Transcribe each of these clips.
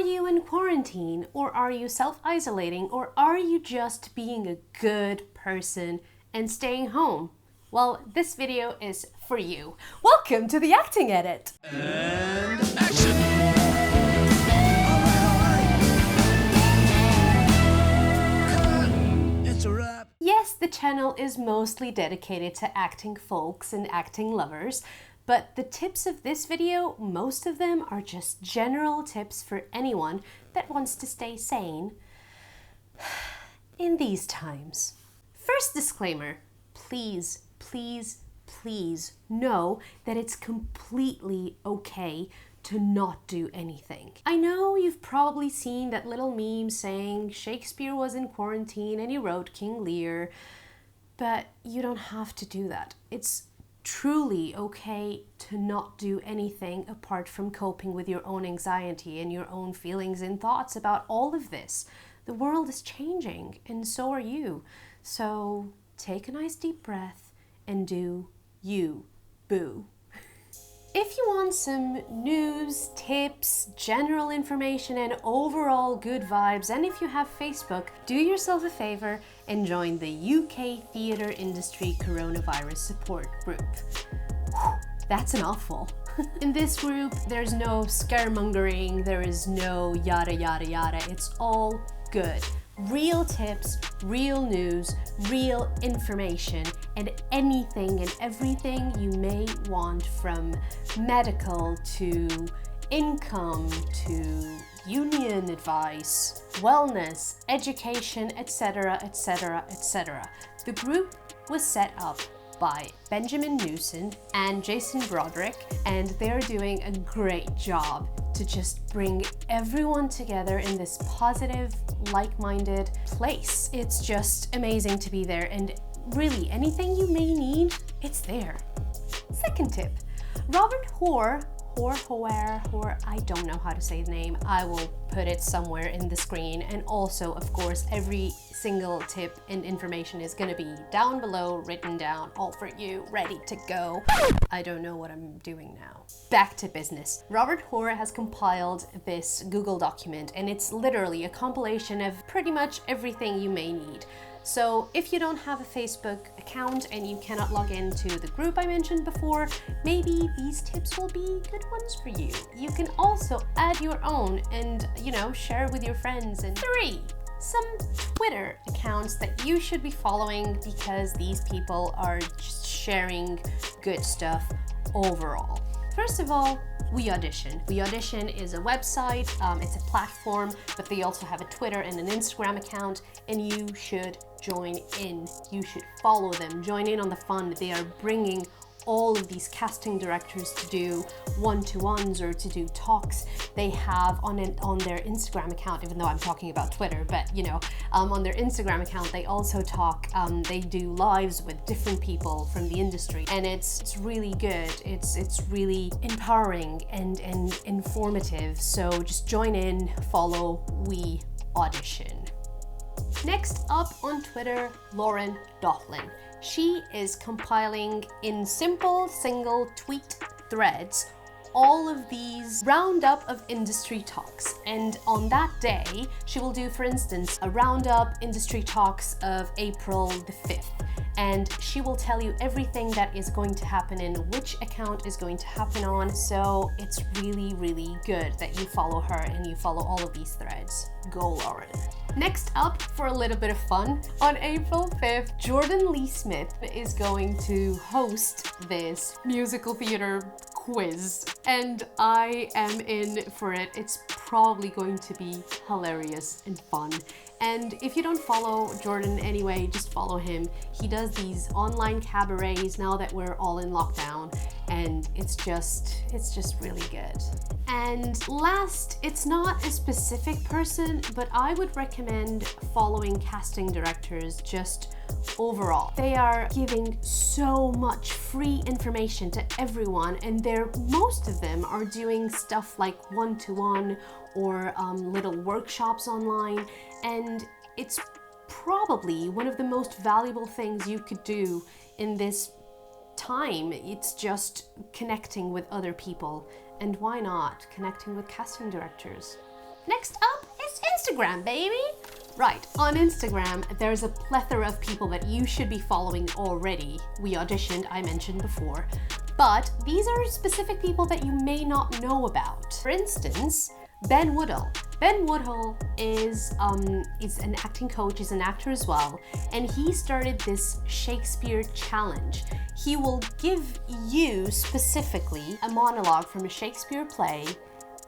you in quarantine, or are you self-isolating, or are you just being a good person and staying home? Well, this video is for you. Welcome to the acting edit. And action! It's a wrap. Yes, the channel is mostly dedicated to acting folks and acting lovers, but the tips of this video, most of them are just general tips for anyone that wants to stay sane in these times. First disclaimer, please know that it's completely okay to not do anything. I know you've probably seen that little meme saying Shakespeare was in quarantine and he wrote King Lear, but you don't have to do that. It's truly okay to not do anything apart from coping with your own anxiety and your own feelings and thoughts about all of this. The world is changing and so are you. So take a nice deep breath and do you, boo. If you want some news, tips, general information, and overall good vibes, and if you have Facebook, do yourself a favor and join the UK Theatre Industry Coronavirus Support Group. Whew, that's an mouthful. In this group, there's no scaremongering, there is no yada yada yada, it's all good. Real tips, real news, real information, and anything and everything you may want, from medical to income to union advice, wellness, education, etc., etc., etc. The group was set up by Benjamin Newson and Jason Broderick, and they're doing a great job to just bring everyone together in this positive, like-minded place. It's just amazing to be there, and really anything you may need, it's there. Second tip, Robert Hoare, I don't know how to say the name. I will put it somewhere in the screen, and also of course every single tip and information is gonna be down below, written down, all for you, ready to go. I don't know what I'm doing now. Back to business. Robert Hoare has compiled this Google document, and it's literally a compilation of pretty much everything you may need. So if you don't have a Facebook account and you cannot log into the group I mentioned before, maybe these tips will be good ones for you. You can also add your own and, share with your friends. And 3, some Twitter accounts that you should be following, because these people are just sharing good stuff overall. First of all, We Audition. We Audition is a website, it's a platform, but they also have a Twitter and an Instagram account, and you should join in. You should follow them, join in on the fun. They are bringing all of these casting directors to do one-to-ones or to do talks. They have on their Instagram account, even though I'm talking about Twitter, but on their Instagram account they also talk, they do lives with different people from the industry, and it's really good. It's really empowering and informative. So just join in, follow We Audition. Next up on Twitter, Lauren Doughlin. She is compiling in simple single tweet threads all of these roundup of industry talks, and on that day she will do, for instance, a roundup industry talks of April the 5th, and she will tell you everything that is going to happen and which account is going to happen on. So it's really good that you follow her and you follow all of these threads. Go Lauren. Next up, for a little bit of fun, on April 5th, Jordan Lee Smith is going to host this musical theater quiz, and I am in for it. It's probably going to be hilarious and fun. And if you don't follow Jordan anyway, just follow him. He does these online cabarets now that we're all in lockdown, and it's just really good. And last, it's not a specific person, but I would recommend following casting directors just overall. They are giving so much free information to everyone, and most of them are doing stuff like one-to-one or little workshops online, and it's probably one of the most valuable things you could do in this time. It's just connecting with other people, and why not connecting with casting directors? Next up is Instagram, baby! Right, on Instagram, there's a plethora of people that you should be following already. We auditioned, I mentioned before. But these are specific people that you may not know about. For instance, Ben Woodhull. Ben Woodhull is an acting coach, he's an actor as well, and he started this Shakespeare challenge. He will give you specifically a monologue from a Shakespeare play,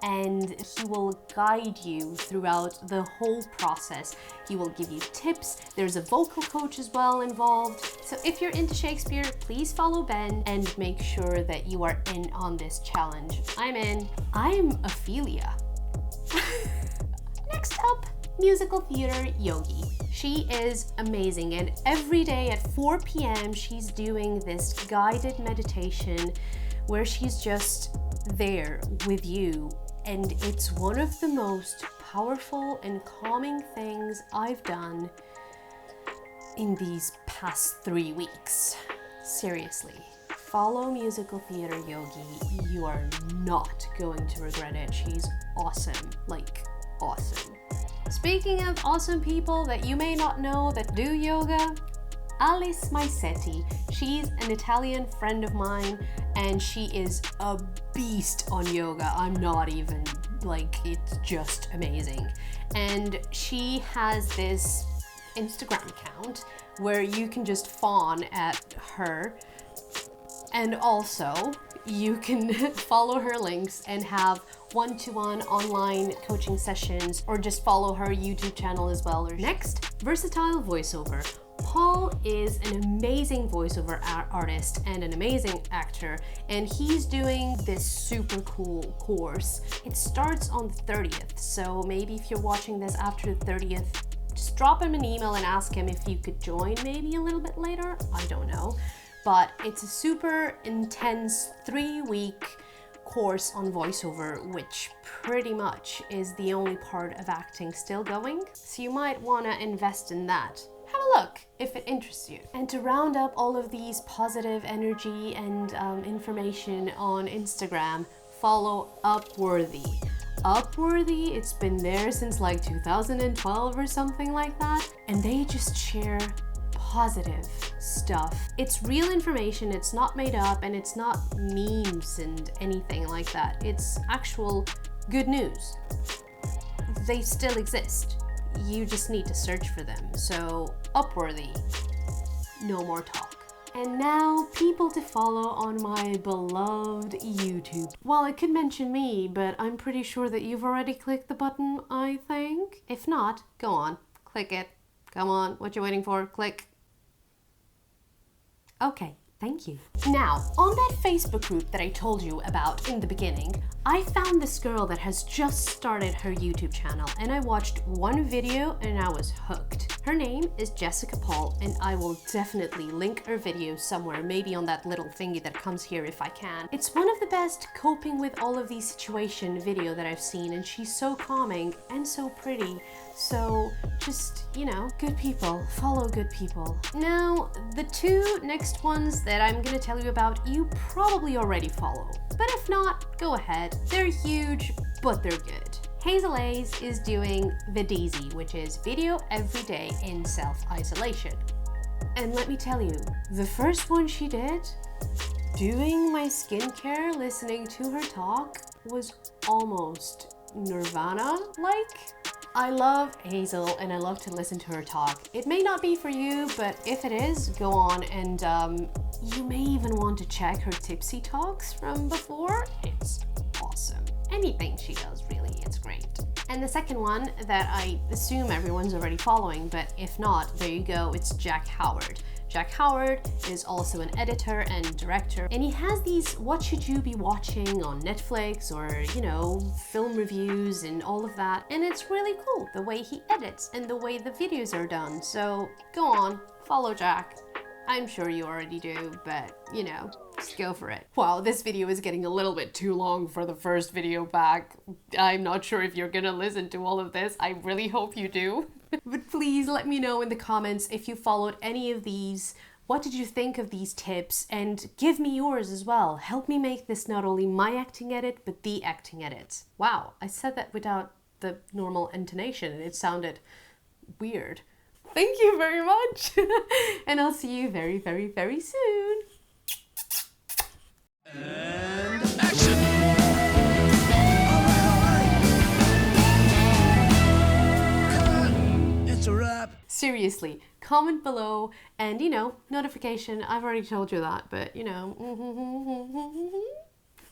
and he will guide you throughout the whole process. He will give you tips. There's a vocal coach as well involved. So if you're into Shakespeare, please follow Ben and make sure that you are in on this challenge. I'm in. I'm Ophelia. Next up, musical theater Yogi. She is amazing, and every day at 4 p.m. she's doing this guided meditation where she's just there with you, and it's one of the most powerful and calming things I've done in these past 3 weeks. Seriously, follow musical theater Yogi. You are not going to regret it. She's awesome, like awesome. Speaking of awesome people that you may not know that do yoga, Alice Maisetti. She's an Italian friend of mine and she is a beast on yoga. I'm not even, like, it's just amazing. And she has this Instagram account where you can just fawn at her, and also you can follow her links and have one-to-one online coaching sessions, or just follow her YouTube channel as well. Next, versatile voiceover. Paul is an amazing voiceover artist and an amazing actor, and he's doing this super cool course. It starts on the 30th, so maybe if you're watching this after the 30th, just drop him an email and ask him if you could join maybe a little bit later. I don't know. But it's a super intense 3-week course on voiceover, which pretty much is the only part of acting still going. So you might want to invest in that. Have a look if it interests you. And to round up all of these positive energy and information on Instagram, follow Upworthy. Upworthy, it's been there since like 2012 or something like that, and they just share positive stuff. It's real information, it's not made up, and it's not memes and anything like that. It's actual good news. They still exist. You just need to search for them. So Upworthy, no more talk. And now, people to follow on my beloved YouTube. Well, I could mention me, but I'm pretty sure that you've already clicked the button, I think. If not, go on, click it. Come on, what you waiting for? Click. Okay, thank you. Now, on that Facebook group that I told you about in the beginning, I found this girl that has just started her YouTube channel, and I watched one video and I was hooked. Her name is Jessica Paul, and I will definitely link her video somewhere, maybe on that little thingy that comes here if I can. It's one of the best coping with all of these situation video that I've seen, and she's so calming and so pretty. So just, you know, good people, follow good people. Now, the two next ones that I'm gonna tell you about, you probably already follow. But if not, go ahead. They're huge, but they're good. Hazel A's is doing the DZ, which is video every day in self-isolation. And let me tell you, the first one she did, doing my skincare, listening to her talk, was almost Nirvana-like. I love Hazel and I love to listen to her talk. It may not be for you, but if it is, go on, and you may even want to check her tipsy talks from before. It's awesome. Anything she does, really, it's great. And the second one that I assume everyone's already following, but if not, there you go, it's Jack Howard. Jack Howard is also an editor and director, and he has these what should you be watching on Netflix, or, you know, film reviews and all of that. And it's really cool the way he edits and the way the videos are done. So go on, follow Jack. I'm sure you already do, but, you know, just go for it. Wow, this video is getting a little bit too long for the first video back. I'm not sure if you're gonna listen to all of this. I really hope you do. But please let me know in the comments if you followed any of these. What did you think of these tips? And give me yours as well. Help me make this not only my acting edit, but the acting edit. Wow, I said that without the normal intonation. It sounded weird. Thank you very much. And I'll see you very, very, very soon. And action! It's a wrap. Seriously, comment below and, notification. I've already told you that, but,